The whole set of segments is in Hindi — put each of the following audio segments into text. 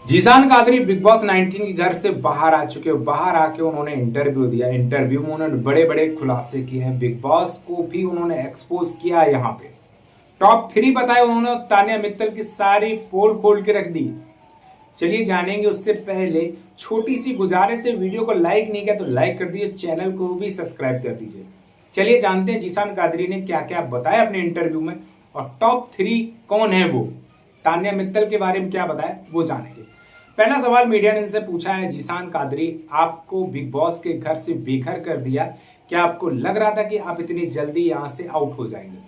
जीशान कादरी बिग बॉस 19 के घर से बाहर आ चुके हैं। बाहर आके उन्होंने इंटरव्यू दिया। इंटरव्यू में उन्होंने बड़े बड़े खुलासे किए हैं। बिग बॉस को भी उन्होंने एक्सपोज किया। यहाँ पे टॉप 3 बताए उन्होंने। तान्या मित्तल की सारी पोल खोल के रख दी। चलिए जानेंगे। उससे पहले छोटी सी गुजारिश है, वीडियो को लाइक नहीं किया तो लाइक कर दीजिए, चैनल को भी सब्सक्राइब कर दीजिए। चलिए जानते हैं जीशान कादरी ने क्या क्या बताया अपने इंटरव्यू में और टॉप 3 कौन है वो, तान्या मित्तल के बारे में क्या बताया वो जानेंगे। पहला सवाल मीडिया ने इनसे पूछा है, जीशान कादरी आपको बिग बॉस के घर से बेघर कर दिया, क्या आपको लग रहा था कि आप इतनी जल्दी यहां से आउट हो जाएंगे,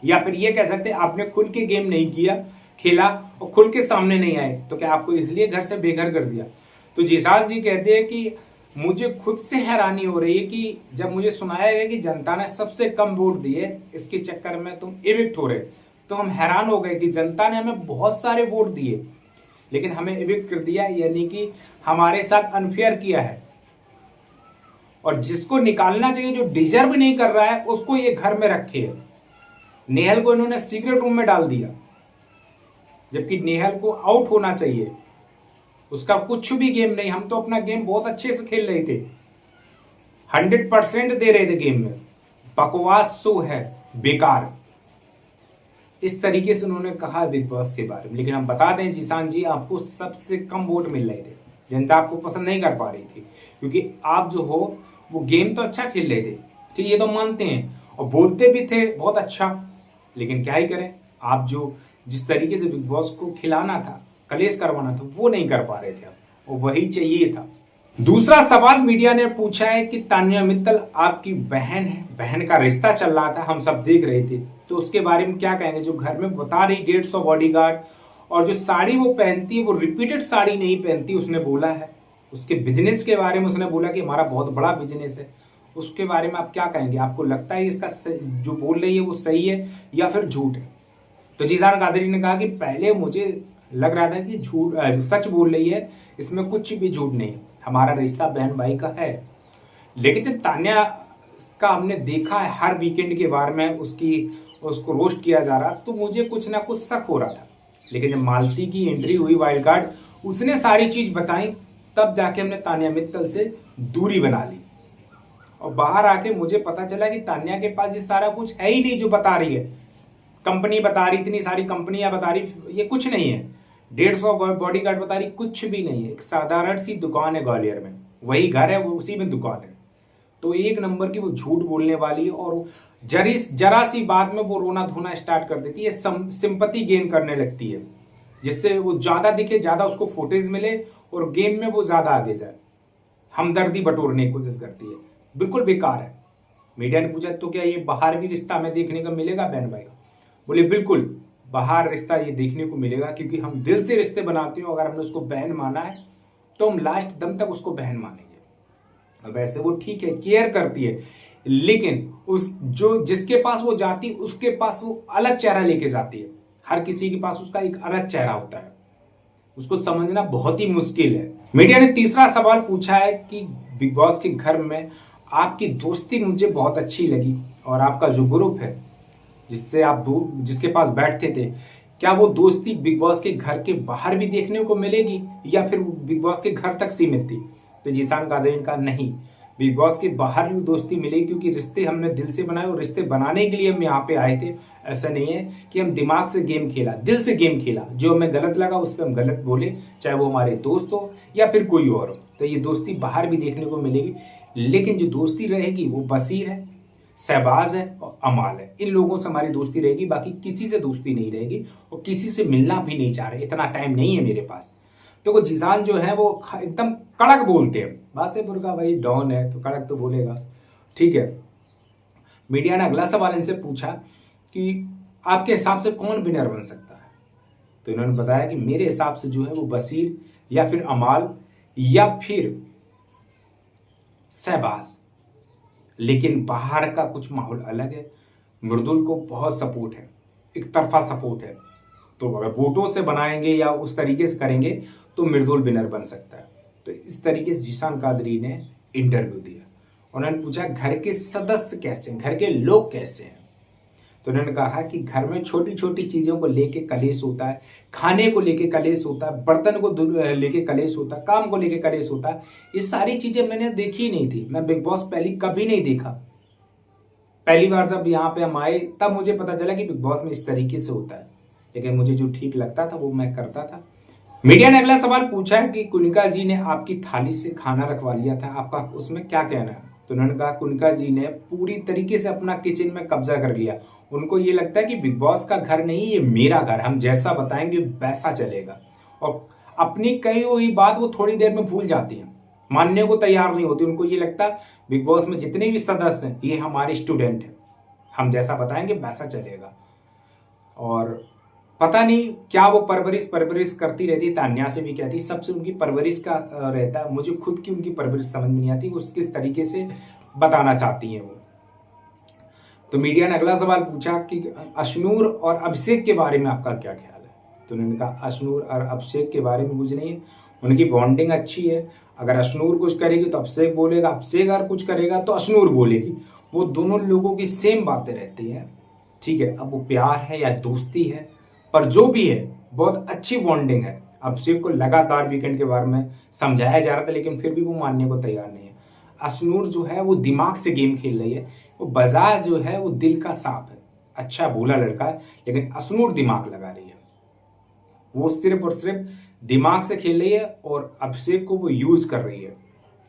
या फिर ये कह सकते हैं आपने खुल के गेम नहीं किया, खेला और खुल के सामने नहीं आए तो क्या आपको इसलिए घर से बेघर कर दिया। तो जीशान जी कहते हैं कि मुझे खुद से हैरानी हो रही है कि जब मुझे सुनाया गया कि जनता ने सबसे कम वोट दिए, इसके चक्कर में तुम इविक्ट हो रहे, तो हम हैरान हो गए कि जनता ने हमें बहुत सारे वोट दिए लेकिन हमें इविक्ट कर दिया, यानी कि हमारे साथ अनफेयर किया है। और जिसको निकालना चाहिए, जो डिजर्व नहीं कर रहा है, उसको ये घर में रखे है। नेहल को इन्होंने सीक्रेट रूम में डाल दिया, जबकि नेहल को आउट होना चाहिए। उसका कुछ भी गेम नहीं। हम तो अपना गेम बहुत अच्छे से खेल रहे थे, 100% दे रहे थे गेम में। बकवास शो है, बेकार। इस तरीके से उन्होंने कहा बिग बॉस के बारे में। लेकिन हम बता दें जीशान जी, आपको सबसे कम वोट मिल रहे थे। जनता आपको पसंद नहीं कर पा रही थी क्योंकि आप जो हो वो गेम तो अच्छा खेल रहे थे, ठीक, ये तो मानते हैं, और बोलते भी थे बहुत अच्छा। लेकिन क्या ही करें, आप जो जिस तरीके से बिग बॉस को खिलाना था, कलेश करवाना था, वो नहीं कर पा रहे थे आप, और वही चाहिए था। दूसरा सवाल मीडिया ने पूछा है कि तान्या मित्तल आपकी बहन है, बहन का रिश्ता चल रहा था, हम सब देख रहे थे, तो उसके बारे में क्या कहेंगे। जो घर में बता रही 150 बॉडीगार्ड, और जो साड़ी वो पहनती है वो रिपीटेड साड़ी नहीं पहनती, उसने बोला है। उसके बिजनेस के बारे में उसने बोला कि हमारा बहुत बड़ा बिजनेस है। उसके बारे में आप क्या कहेंगे। आपको लगता है इसका जो बोल रही है वो सही है या फिर झूठ है। तो जीशान कादरी ने कहा कि पहले मुझे लग रहा था कि झूठ सच बोल रही है, इसमें कुछ भी झूठ नहीं, हमारा रिश्ता बहन भाई का है। लेकिन जब तान्या का हमने देखा है हर वीकेंड के बारे में उसको रोस्ट किया जा रहा, तो मुझे कुछ ना कुछ शक हो रहा था। लेकिन जब मालती की एंट्री हुई वाइल्ड कार्ड, उसने सारी चीज बताई, तब जाके हमने तान्या मित्तल से दूरी बना ली। और बाहर आके मुझे पता चला कि तान्या के पास ये सारा कुछ है ही नहीं जो बता रही है। कंपनी बता रही, इतनी सारी कंपनियां बता रही, ये कुछ नहीं है। 150 बॉडीगार्ड बता रही, कुछ भी नहीं है। एक साधारण सी दुकान है ग्वालियर में, वही घर है, वो उसी में दुकान है। तो एक नंबर की वो झूठ बोलने वाली, और जरा सी बात में वो रोना धोना स्टार्ट कर देती है, सिंपैथी गेन करने लगती है, जिससे वो ज्यादा दिखे, ज्यादा उसको फुटेज मिले और गेम में वो ज्यादा आगे जाए, हमदर्दी बटोरने की कोशिश करती है। बिल्कुल बेकार है। मीडिया ने पूछा तो क्या ये बाहर भी रिश्ता हमें देखने को मिलेगा बहन भाई का। बोले बिल्कुल, बाहर रिश्ता ये देखने को मिलेगा, क्योंकि हम दिल से रिश्ते बनाते हो। अगर हमने उसको बहन माना है तो हम लास्ट दम तक उसको बहन मानेंगे। वैसे वो ठीक है, केयर करती है, लेकिन जिसके पास वो जाती, उसके पास वो अलग चेहरा लेके जाती है। हर किसी के पास उसका एक अलग चेहरा होता है, उसको समझना बहुत ही मुश्किल है। मीडिया ने तीसरा सवाल पूछा है कि बिग बॉस के घर में आपकी दोस्ती मुझे बहुत अच्छी लगी, और आपका जो ग्रुप है जिसके पास बैठते थे, क्या वो दोस्ती बिग बॉस के घर के बाहर भी देखने को मिलेगी या फिर बिग बॉस के घर तक सीमित थी। तो जीशान कादरी का नहीं, बिग बॉस के बाहर भी दोस्ती मिलेगी, क्योंकि रिश्ते हमने दिल से बनाए और रिश्ते बनाने के लिए हम यहाँ पे आए थे। ऐसा नहीं है कि हम दिमाग से गेम खेला, दिल से गेम खेला। जो हमें गलत लगा उस पर हम गलत बोले, चाहे वो हमारे दोस्त हो या फिर कोई और हो। तो ये दोस्ती बाहर भी देखने को मिलेगी, लेकिन जो दोस्ती रहेगी वो बसीर है, शहबाज है और अमाल है। इन लोगों से हमारी दोस्ती रहेगी, बाकी किसी से दोस्ती नहीं रहेगी, और किसी से मिलना भी नहीं चाह रहे। इतना टाइम नहीं है मेरे पास। तो वो जीशान जो है वो एकदम कड़क बोलते हैं। बासेपुर का भाई डॉन है तो कड़क तो बोलेगा, ठीक है। मीडिया ने अगला सवाल इनसे पूछा कि आपके हिसाब से कौन विनर बन सकता है। तो इन्होंने बताया कि मेरे हिसाब से जो है वो बसीर या फिर अमाल या फिर शहबाज। लेकिन बाहर का कुछ माहौल अलग है। मृदुल को बहुत सपोर्ट है, एक तरफा सपोर्ट है। तो अगर वोटों से बनाएंगे या उस तरीके से करेंगे तो मृदुल विनर बन सकता है। तो इस तरीके से जीशान कादरी ने इंटरव्यू दिया। उन्होंने पूछा घर के सदस्य कैसे हैं, घर के लोग कैसे हैं। तो उन्होंने कहा कि घर में छोटी छोटी चीजों को लेके कलेश होता है, खाने को लेके कलेश होता है, बर्तन को लेके कलेश होता है, काम को लेके कलेश होता है। ये सारी चीजें मैंने देखी ही नहीं थी। मैं बिग बॉस पहले कभी नहीं देखा। पहली बार जब यहाँ पे हम आए तब मुझे पता चला कि बिग बॉस में इस तरीके से होता है, लेकिन मुझे जो ठीक लगता था वो मैं करता था। मीडिया ने अगला सवाल पूछा है कि कुनिका जी ने आपकी थाली से खाना रखवा लिया था, आपका उसमें क्या कहना है? तो उन्होंने कहा कुनिका जी ने पूरी तरीके से अपना किचन में कब्जा कर लिया। उनको ये लगता है कि बिग बॉस का घर नहीं, ये मेरा घर, हम जैसा बताएंगे वैसा चलेगा। और अपनी कही हुई बात वो थोड़ी देर में भूल जाती हैं, मानने को तैयार नहीं होती। उनको ये लगता है बिग बॉस में जितने भी सदस्य हैं ये हमारे स्टूडेंट हैं, हम जैसा बताएंगे वैसा चलेगा। और पता नहीं क्या वो परवरिश करती रहती। तान्या से भी कहती, सबसे उनकी परवरिश का रहता है। मुझे खुद की उनकी परवरिश समझ में नहीं आती, वो किस तरीके से बताना चाहती हैं वो। तो मीडिया ने अगला सवाल पूछा कि अशनूर और अभिषेक के बारे में आपका क्या ख्याल है? तो उन्होंने कहा अशनूर और अभिषेक के बारे में कुछ नहीं है, उनकी बॉन्डिंग अच्छी है। अगर अशनूर कुछ करेगी तो अभिषेक बोलेगा, अभिषेक अगर कुछ करेगा तो अशनूर बोलेगी। वो दोनों लोगों की सेम बातें रहती हैं, ठीक है। अब वो प्यार है या दोस्ती है, पर जो भी है बहुत अच्छी बॉन्डिंग है। अभिषेक को लगातार वीकेंड के बारे में समझाया जा रहा था, लेकिन फिर भी वो मानने को तैयार नहीं है। अशनूर जो है वो दिमाग से गेम खेल रही है, वो बाजार जो है वो दिल का सांप है, अच्छा भोला लड़का है, लेकिन अशनूर दिमाग लगा रही है। वो सिर्फ और सिर्फ दिमाग से खेल रही है और अभिषेक को वो यूज कर रही है,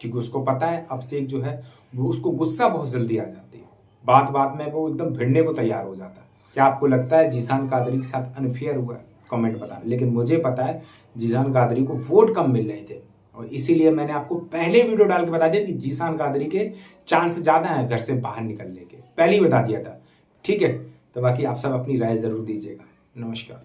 क्योंकि उसको पता है अभिषेक जो है वो, उसको गुस्सा बहुत जल्दी आ जाती है, बात बात में वो एकदम भिड़ने को तैयार हो जाता है। क्या आपको लगता है जीशान कादरी के साथ अनफेयर हुआ है? कमेंट बताना। लेकिन मुझे पता है जीशान कादरी को वोट कम मिल रहे थे, और इसीलिए मैंने आपको पहले वीडियो डाल के बता दिया कि जीशान कादरी के चांस ज्यादा है घर से बाहर निकलने के, पहले ही बता दिया था, ठीक है। तो बाकी आप सब अपनी राय जरूर दीजिएगा। नमस्कार।